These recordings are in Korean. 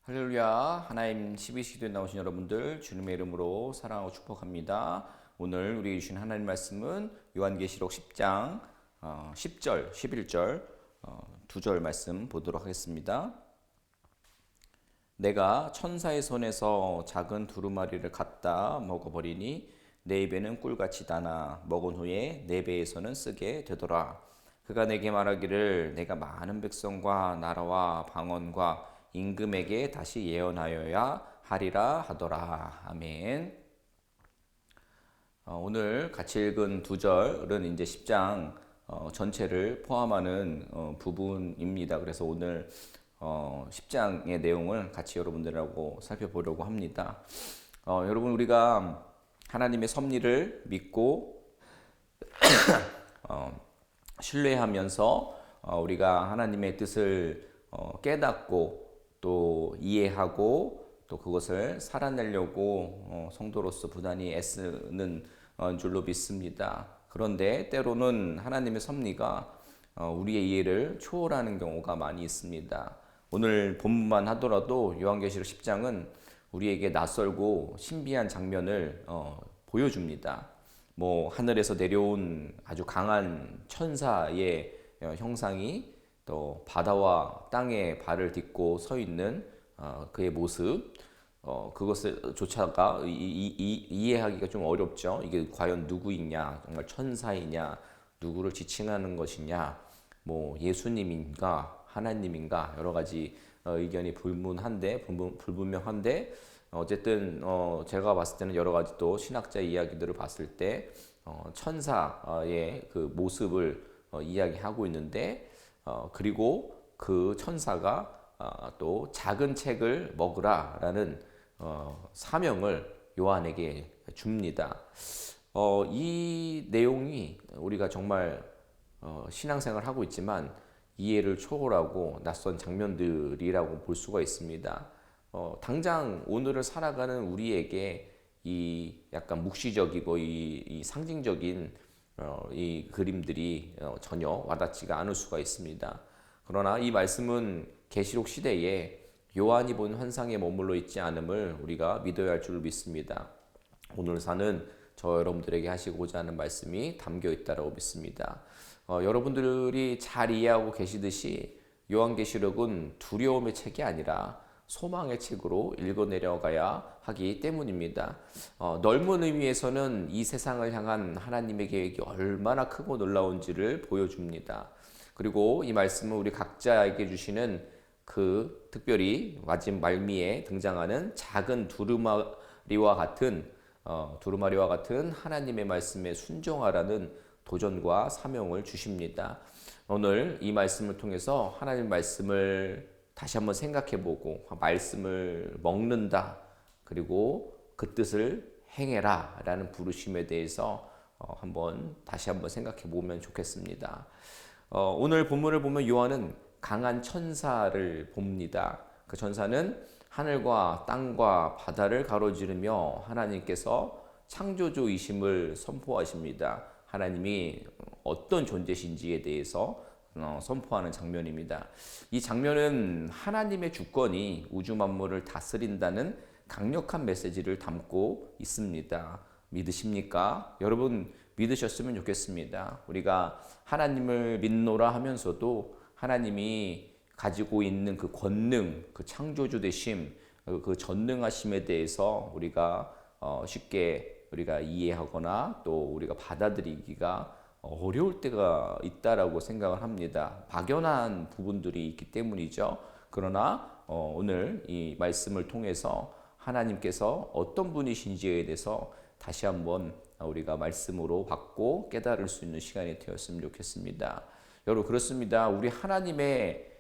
할렐루야. 하나님 12시기도에 나오신 여러분들 주님의 이름으로 사랑하고 축복합니다. 오늘 우리 주신 하나님 말씀은 요한계시록 10장 10절, 11절 두 절 말씀 보도록 하겠습니다. 내가 천사의 손에서 작은 두루마리를 갖다 먹어버리니 내 입에는 꿀같이 다나 먹은 후에 내 배에서는 쓰게 되더라. 그가 내게 말하기를 내가 많은 백성과 나라와 방언과 임금에게 다시 예언하여야 하리라 하더라. 아멘. 오늘 같이 읽은 두 절은 이제 10장 전체를 포함하는 부분입니다. 그래서 오늘 10장의 내용을 같이 여러분들하고 살펴보려고 합니다. 여러분, 우리가 하나님의 섭리를 믿고 신뢰하면서 우리가 하나님의 뜻을 깨닫고 또 이해하고 또 그것을 살아내려고 성도로서 부단히 애쓰는 줄로 믿습니다. 그런데 때로는 하나님의 섭리가 우리의 이해를 초월하는 경우가 많이 있습니다. 오늘 본문만 하더라도 요한계시록 10장은 우리에게 낯설고 신비한 장면을 보여줍니다. 하늘에서 내려온 아주 강한 천사의 형상이 또 바다와 땅에 발을 딛고 서 있는 그의 모습, 그것을 조차가 이해하기가 좀 어렵죠. 이게 과연 누구이냐, 정말 천사이냐, 누구를 지칭하는 것이냐, 예수님인가, 하나님인가, 여러 가지 의견이 불분명한데, 어쨌든 제가 봤을 때는 여러 가지 또 신학자 이야기들을 봤을 때 천사의 그 모습을 이야기하고 있는데, 그리고 그 천사가 또 작은 책을 먹으라라는 사명을 요한에게 줍니다. 이 내용이 우리가 정말 신앙생활을 하고 있지만 이해를 초월하고 낯선 장면들이라고 볼 수가 있습니다. 당장 오늘을 살아가는 우리에게 이 약간 묵시적이고 이 상징적인 이 그림들이 전혀 와닿지가 않을 수가 있습니다. 그러나 이 말씀은 계시록 시대에 요한이 본 환상에 머물러 있지 않음을 우리가 믿어야 할 줄 믿습니다. 오늘 사는 저 여러분들에게 하시고자 하는 말씀이 담겨 있다고 믿습니다. 여러분들이 잘 이해하고 계시듯이 요한계시록은 두려움의 책이 아니라 소망의 책으로 읽어내려가야 하기 때문입니다. 넓은 의미에서는 이 세상을 향한 하나님의 계획이 얼마나 크고 놀라운지를 보여줍니다. 그리고 이 말씀은 우리 각자에게 주시는 그 특별히 마지막 말미에 등장하는 작은 두루마리와 같은 하나님의 말씀에 순종하라는 도전과 사명을 주십니다. 오늘 이 말씀을 통해서 하나님의 말씀을 다시 한번 생각해보고 말씀을 먹는다, 그리고 그 뜻을 행해라 라는 부르심에 대해서 다시 한번 생각해보면 좋겠습니다. 오늘 본문을 보면 요한은 강한 천사를 봅니다. 그 천사는 하늘과 땅과 바다를 가로지르며 하나님께서 창조주이심을 선포하십니다. 하나님이 어떤 존재신지에 대해서 선포하는 장면입니다. 이 장면은 하나님의 주권이 우주 만물을 다스린다는 강력한 메시지를 담고 있습니다. 믿으십니까? 여러분 믿으셨으면 좋겠습니다. 우리가 하나님을 믿노라 하면서도 하나님이 가지고 있는 그 권능, 그 창조주 되심, 그 전능하심에 대해서 우리가 쉽게 우리가 이해하거나 또 우리가 받아들이기가 어려울 때가 있다라고 생각을 합니다. 막연한 부분들이 있기 때문이죠. 그러나 오늘 이 말씀을 통해서 하나님께서 어떤 분이신지에 대해서 다시 한번 우리가 말씀으로 받고 깨달을 수 있는 시간이 되었으면 좋겠습니다. 여러분 그렇습니다. 우리 하나님의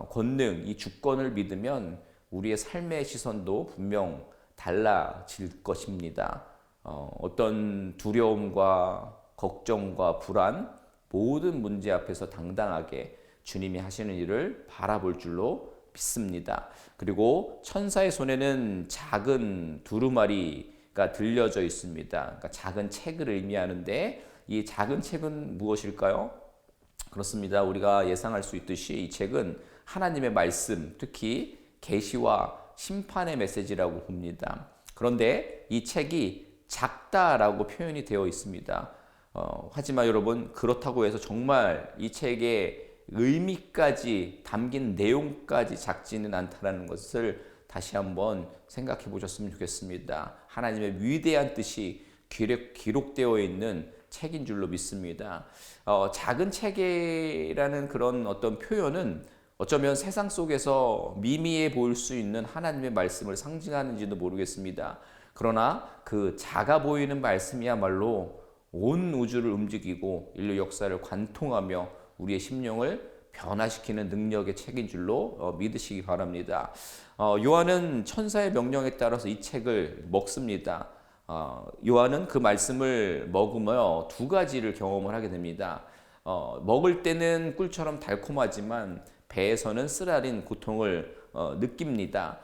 권능, 이 주권을 믿으면 우리의 삶의 시선도 분명 달라질 것입니다. 어떤 두려움과 걱정과 불안, 모든 문제 앞에서 당당하게 주님이 하시는 일을 바라볼 줄로 믿습니다. 그리고 천사의 손에는 작은 두루마리가 들려져 있습니다. 그러니까 작은 책을 의미하는데 이 작은 책은 무엇일까요? 그렇습니다. 우리가 예상할 수 있듯이 이 책은 하나님의 말씀, 특히 계시와 심판의 메시지라고 봅니다. 그런데 이 책이 작다라고 표현이 되어 있습니다. 하지만 여러분, 그렇다고 해서 정말 이 책의 의미까지 담긴 내용까지 작지는 않다라는 것을 다시 한번 생각해 보셨으면 좋겠습니다. 하나님의 위대한 뜻이 기록되어 있는 책인 줄로 믿습니다. 작은 책이라는 그런 어떤 표현은 어쩌면 세상 속에서 미미해 보일 수 있는 하나님의 말씀을 상징하는지도 모르겠습니다. 그러나 그 작아 보이는 말씀이야말로 온 우주를 움직이고 인류 역사를 관통하며 우리의 심령을 변화시키는 능력의 책인 줄로 믿으시기 바랍니다. 요한은 천사의 명령에 따라서 이 책을 먹습니다. 요한은 그 말씀을 먹으며 두 가지를 경험을 하게 됩니다. 먹을 때는 꿀처럼 달콤하지만 배에서는 쓰라린 고통을 느낍니다.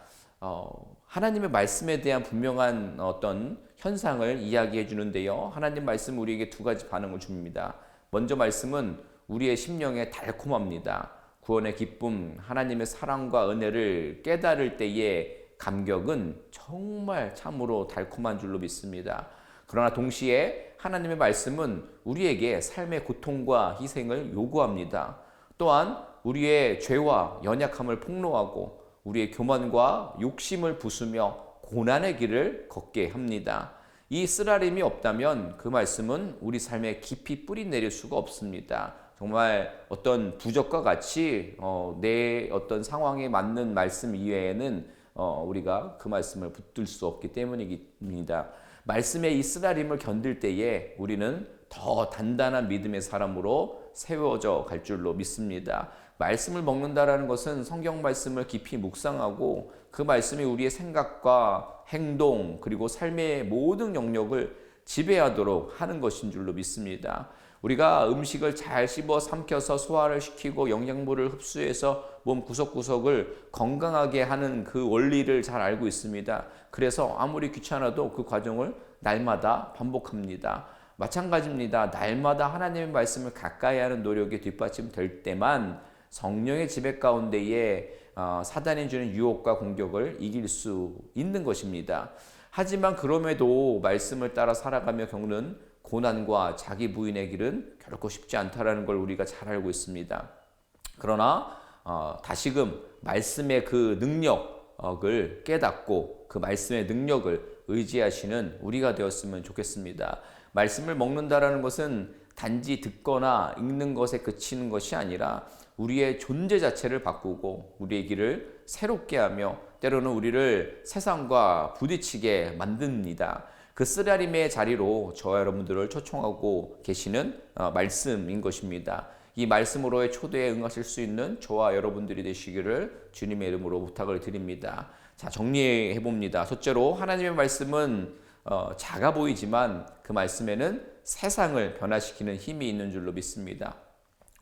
하나님의 말씀에 대한 분명한 어떤 현상을 이야기해 주는데요. 하나님 말씀 우리에게 두 가지 반응을 줍니다. 먼저 말씀은 우리의 심령에 달콤합니다. 구원의 기쁨, 하나님의 사랑과 은혜를 깨달을 때의 감격은 정말 참으로 달콤한 줄로 믿습니다. 그러나 동시에 하나님의 말씀은 우리에게 삶의 고통과 희생을 요구합니다. 또한 우리의 죄와 연약함을 폭로하고 우리의 교만과 욕심을 부수며 고난의 길을 걷게 합니다. 이 쓰라림이 없다면 그 말씀은 우리 삶에 깊이 뿌리 내릴 수가 없습니다. 정말 어떤 부적과 같이 내 어떤 상황에 맞는 말씀 이외에는 우리가 그 말씀을 붙들 수 없기 때문입니다. 말씀의 이 쓰라림을 견딜 때에 우리는 더 단단한 믿음의 사람으로 세워져 갈 줄로 믿습니다. 말씀을 먹는다라는 것은 성경 말씀을 깊이 묵상하고 그 말씀이 우리의 생각과 행동 그리고 삶의 모든 영역을 지배하도록 하는 것인 줄로 믿습니다. 우리가 음식을 잘 씹어 삼켜서 소화를 시키고 영양분을 흡수해서 몸 구석구석을 건강하게 하는 그 원리를 잘 알고 있습니다. 그래서 아무리 귀찮아도 그 과정을 날마다 반복합니다. 마찬가지입니다. 날마다 하나님의 말씀을 가까이 하는 노력이 뒷받침될 때만 성령의 지배 가운데에 사단이 주는 유혹과 공격을 이길 수 있는 것입니다. 하지만 그럼에도 말씀을 따라 살아가며 겪는 고난과 자기 부인의 길은 결코 쉽지 않다라는 걸 우리가 잘 알고 있습니다. 그러나 다시금 말씀의 그 능력을 깨닫고 그 말씀의 능력을 의지하시는 우리가 되었으면 좋겠습니다. 말씀을 먹는다라는 것은 단지 듣거나 읽는 것에 그치는 것이 아니라 우리의 존재 자체를 바꾸고 우리의 길을 새롭게 하며 때로는 우리를 세상과 부딪히게 만듭니다. 그 쓰라림의 자리로 저와 여러분들을 초청하고 계시는 말씀인 것입니다. 이 말씀으로의 초대에 응하실 수 있는 저와 여러분들이 되시기를 주님의 이름으로 부탁을 드립니다. 자, 정리해 봅니다. 첫째로 하나님의 말씀은 작아 보이지만 그 말씀에는 세상을 변화시키는 힘이 있는 줄로 믿습니다.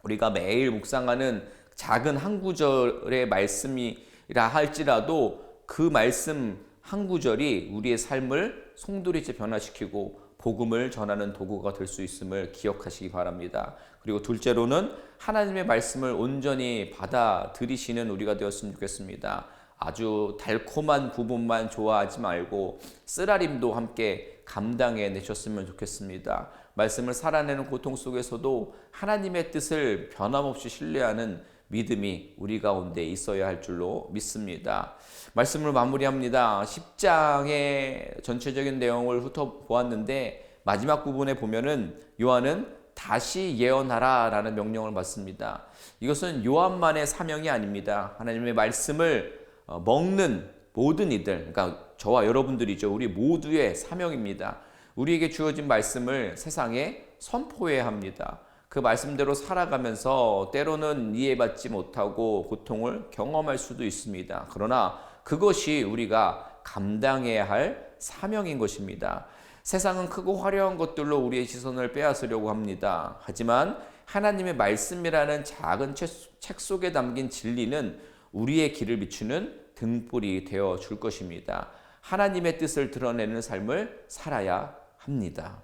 우리가 매일 묵상하는 작은 한 구절의 말씀이라 할지라도 그 말씀 한 구절이 우리의 삶을 송두리째 변화시키고 복음을 전하는 도구가 될 수 있음을 기억하시기 바랍니다. 그리고 둘째로는 하나님의 말씀을 온전히 받아들이시는 우리가 되었으면 좋겠습니다. 아주 달콤한 부분만 좋아하지 말고 쓰라림도 함께 감당해 내셨으면 좋겠습니다. 말씀을 살아내는 고통 속에서도 하나님의 뜻을 변함없이 신뢰하는 믿음이 우리 가운데 있어야 할 줄로 믿습니다. 말씀을 마무리합니다. 10장의 전체적인 내용을 훑어보았는데 마지막 부분에 보면은 요한은 다시 예언하라 라는 명령을 받습니다. 이것은 요한만의 사명이 아닙니다. 하나님의 말씀을 먹는 모든 이들, 그러니까 저와 여러분들이죠. 우리 모두의 사명입니다. 우리에게 주어진 말씀을 세상에 선포해야 합니다. 그 말씀대로 살아가면서 때로는 이해받지 못하고 고통을 경험할 수도 있습니다. 그러나 그것이 우리가 감당해야 할 사명인 것입니다. 세상은 크고 화려한 것들로 우리의 시선을 빼앗으려고 합니다. 하지만 하나님의 말씀이라는 작은 책 속에 담긴 진리는 우리의 길을 비추는 등불이 되어 줄 것입니다. 하나님의 뜻을 드러내는 삶을 살아야 합니다.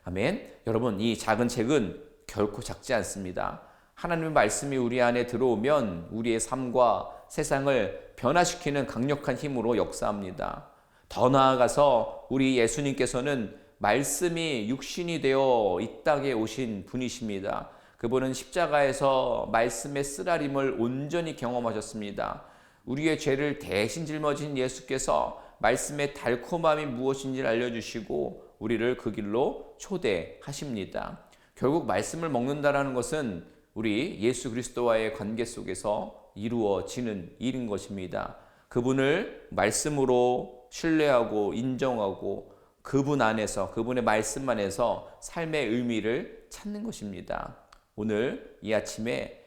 아멘. 여러분, 이 작은 책은 결코 작지 않습니다. 하나님의 말씀이 우리 안에 들어오면 우리의 삶과 세상을 변화시키는 강력한 힘으로 역사합니다. 더 나아가서 우리 예수님께서는 말씀이 육신이 되어 이 땅에 오신 분이십니다. 그분은 십자가에서 말씀의 쓰라림을 온전히 경험하셨습니다. 우리의 죄를 대신 짊어진 예수께서 말씀의 달콤함이 무엇인지를 알려주시고 우리를 그 길로 초대하십니다. 결국 말씀을 먹는다라는 것은 우리 예수 그리스도와의 관계 속에서 이루어지는 일인 것입니다. 그분을 말씀으로 신뢰하고 인정하고 그분 안에서, 그분의 말씀 안에서 삶의 의미를 찾는 것입니다. 오늘 이 아침에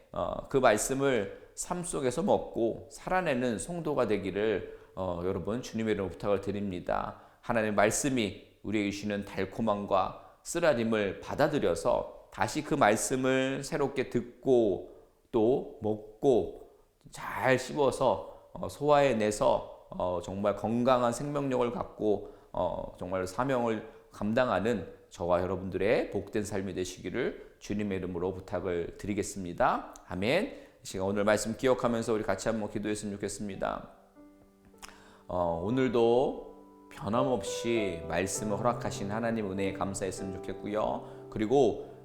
그 말씀을 삶 속에서 먹고 살아내는 성도가 되기를 여러분 주님의 이름으로 부탁을 드립니다. 하나님의 말씀이 우리에게 주시는 달콤함과 쓰라림을 받아들여서 다시 그 말씀을 새롭게 듣고 또 먹고 잘 씹어서 소화해내서 정말 건강한 생명력을 갖고 정말 사명을 감당하는 저와 여러분들의 복된 삶이 되시기를 주님의 이름으로 부탁을 드리겠습니다. 아멘. 이 시간 오늘 말씀 기억하면서 우리 같이 한번 기도했으면 좋겠습니다. 오늘도 변함없이 말씀을 허락하신 하나님 은혜에 감사했으면 좋겠고요. 그리고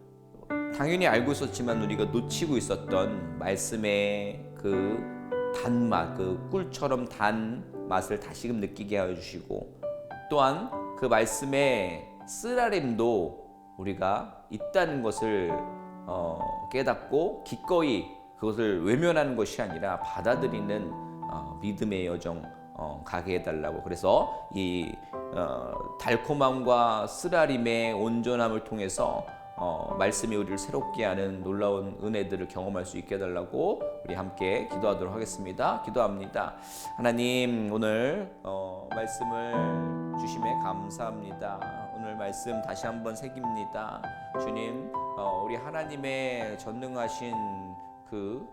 당연히 알고 있었지만 우리가 놓치고 있었던 말씀의 그 단맛, 그 꿀처럼 단 맛을 다시금 느끼게 하여 주시고 또한 그 말씀의 쓰라림도 우리가 있다는 것을 깨닫고 기꺼이 그것을 외면하는 것이 아니라 받아들이는 믿음의 여정 가게 해달라고. 그래서 이 달콤함과 쓰라림의 온전함을 통해서 말씀이 우리를 새롭게 하는 놀라운 은혜들을 경험할 수 있게 해달라고 우리 함께 기도하도록 하겠습니다. 기도합니다. 하나님, 오늘 말씀을 주심에 감사합니다. 오늘 말씀 다시 한번 새깁니다. 주님, 우리 하나님의 전능하신 그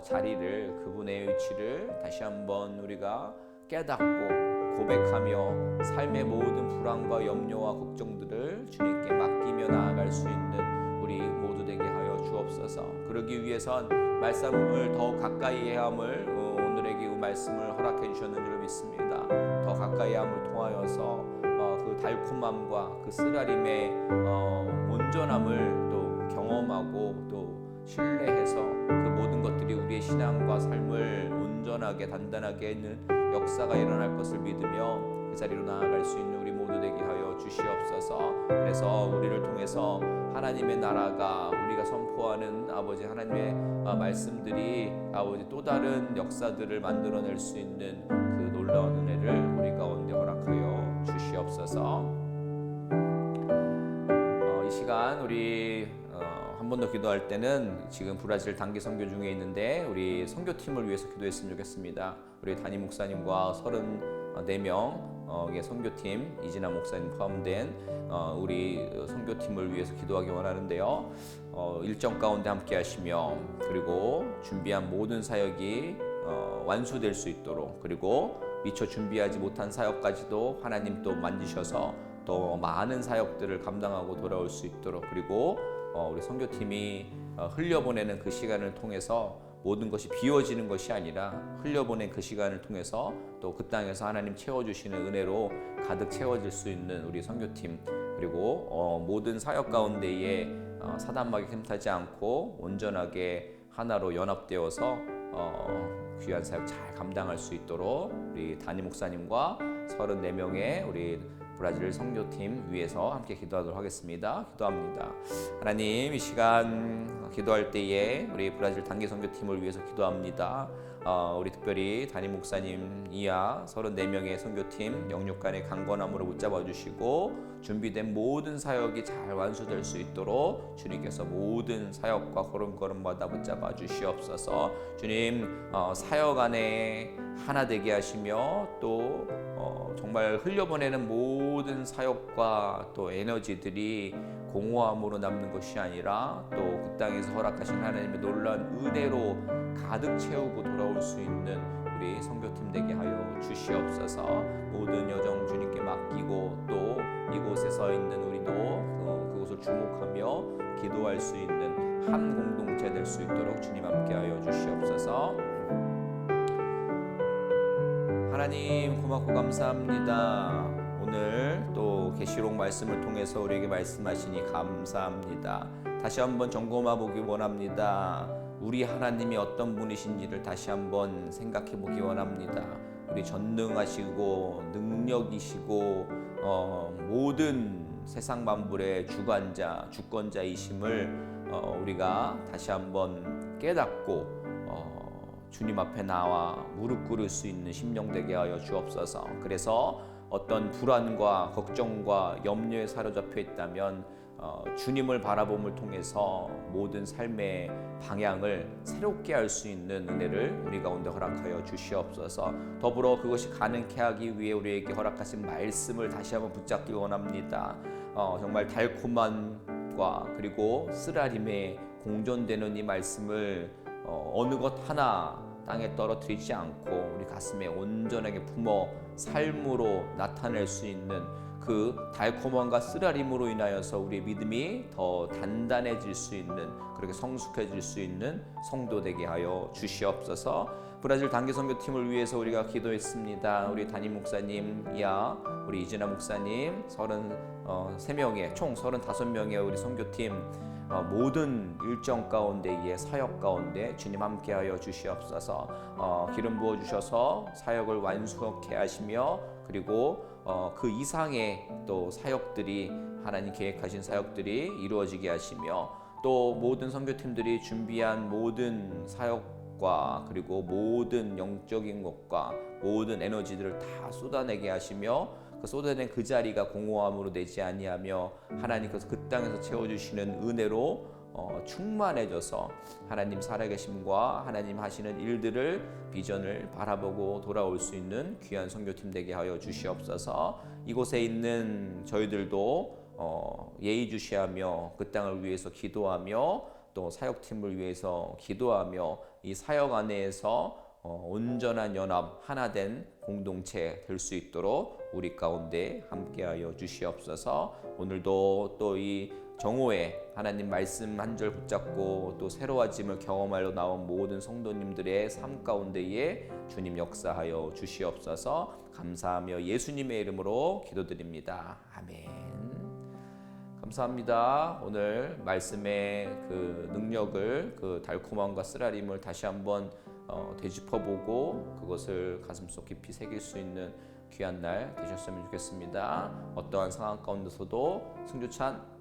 자리를, 그분의 위치를 다시 한번 우리가 깨닫고 고백하며 삶의 모든 불안과 염려와 걱정들을 주님께 맡기며 나아갈 수 있는 우리 모두 되게 하여 주옵소서. 그러기 위해선 말씀을 더 가까이 해야 함을 오늘에게 그 말씀을 허락해 주셨는 줄 믿습니다. 더 가까이 함을 통하여서 그 달콤함과 그 쓰라림의 온전함을 또 경험하고 또 신뢰해서 그 모든 것들이 우리의 신앙과 삶을 온전하게 단단하게 하는 역사가 일어날 것을 믿으며 그 자리로 나아갈 수 있는 우리 모두 되게 하여 주시옵소서. 그래서 우리를 통해서 하나님의 나라가, 우리가 선포하는 아버지 하나님의 말씀들이 아버지 또 다른 역사들을 만들어낼 수 있는 그 놀라운 은혜를 우리 가운데 허락하여 주시옵소서. 이 시간 우리 한 번 더 기도할 때는 지금 브라질 단기 선교 중에 있는데 우리 선교팀을 위해서 기도했으면 좋겠습니다. 우리 담임 목사님과 34명의 선교팀, 이진아 목사님 포함된 우리 선교팀을 위해서 기도하기 원하는데요. 일정 가운데 함께 하시며 그리고 준비한 모든 사역이 완수될 수 있도록, 그리고 미처 준비하지 못한 사역까지도 하나님 또 만지셔서 더 많은 사역들을 감당하고 돌아올 수 있도록, 그리고 우리 선교팀이 흘려보내는 그 시간을 통해서 모든 것이 비워지는 것이 아니라 흘려보낸 그 시간을 통해서 또 그 땅에서 하나님 채워주시는 은혜로 가득 채워질 수 있는 우리 선교팀, 그리고 모든 사역 가운데에 사단막에 흠타지 않고 온전하게 하나로 연합되어서 귀한 사역 잘 감당할 수 있도록 우리 담임 목사님과 34명의 우리 브라질 선교팀 위해서 함께 기도하도록 하겠습니다. 기도합니다. 하나님, 이 시간 기도할 때에 우리 브라질 단기 선교팀을 위해서 기도합니다. 우리 특별히 담임 목사님 이하 34명의 선교팀 영육간의 강건함으로 붙잡아 주시고 준비된 모든 사역이 잘 완수될 수 있도록 주님께서 모든 사역과 걸음걸음마다 붙잡아 주시옵소서. 주님, 사역 안에 하나 되게 하시며 또 정말 흘려보내는 모든 사역과 또 에너지들이 공허함으로 남는 것이 아니라 또 그 땅에서 허락하신 하나님의 놀라운 은혜로 가득 채우고 돌아올 수 있는 우리 선교팀 되게 하여 주시옵소서. 모든 여정 주님께 맡기고 또 이곳에 서 있는 우리도 그 그것을 주목하며 기도할 수 있는 한 공동체 될 수 있도록 주님 함께하여 주시옵소서. 하나님 고맙고 감사합니다. 오늘 또 계시록 말씀을 통해서 우리에게 말씀하시니 감사합니다. 다시 한번 점검해 보기 원합니다. 우리 하나님이 어떤 분이신지를 다시 한번 생각해 보기 원합니다. 우리 전능하시고 능력이시고 모든 세상 만물의 주관자, 주권자이심을 우리가 다시 한번 깨닫고 주님 앞에 나와 무릎 꿇을 수 있는 심령 되게 하여 주옵소서. 그래서 어떤 불안과 걱정과 염려에 사로잡혀 있다면 주님을 바라봄을 통해서 모든 삶의 방향을 새롭게 할 수 있는 은혜를 우리 가운데 허락하여 주시옵소서. 더불어 그것이 가능케 하기 위해 우리에게 허락하신 말씀을 다시 한번 붙잡기 원합니다. 정말 달콤함과 그리고 쓰라림에 공존되는 이 말씀을 어느 것 하나 땅에 떨어뜨리지 않고 우리 가슴에 온전하게 품어 삶으로 나타낼 수 있는 그 달콤함과 쓰라림으로 인하여서 우리의 믿음이 더 단단해질 수 있는, 그렇게 성숙해질 수 있는 성도 되게 하여 주시옵소서. 브라질 단기 선교팀을 위해서 우리가 기도했습니다. 우리 담임 목사님이야 우리 이진아 목사님 33명의 총 35명의 우리 선교팀 모든 일정 가운데의 사역 가운데 주님 함께하여 주시옵소서. 기름 부어 주셔서 사역을 완수하게 하시며 그리고 그 이상의 또 사역들이 하나님 계획하신 사역들이 이루어지게 하시며 또 모든 선교팀들이 준비한 모든 사역과 그리고 모든 영적인 것과 모든 에너지들을 다 쏟아내게 하시며 그 쏟아낸 그 자리가 공허함으로 되지 아니하며 하나님께서 그 땅에서 채워주시는 은혜로 충만해져서 하나님 살아계심과 하나님 하시는 일들을 비전을 바라보고 돌아올 수 있는 귀한 선교팀 되게 하여 주시옵소서. 이곳에 있는 저희들도 예의주시하며 그 땅을 위해서 기도하며 또 사역팀을 위해서 기도하며 이 사역 안에서 온전한 연합 하나된 공동체 될 수 있도록 우리 가운데 함께하여 주시옵소서. 오늘도 또 이 정오에 하나님 말씀 한 절 붙잡고 또 새로워짐을 경험하러 나온 모든 성도님들의 삶 가운데에 주님 역사하여 주시옵소서. 감사하며 예수님의 이름으로 기도드립니다. 아멘. 감사합니다. 오늘 말씀의 그 능력을, 그 달콤함과 쓰라림을 다시 한번 되짚어보고 그것을 가슴속 깊이 새길 수 있는 귀한 날 되셨으면 좋겠습니다. 어떠한 상황 가운데서도 승주찬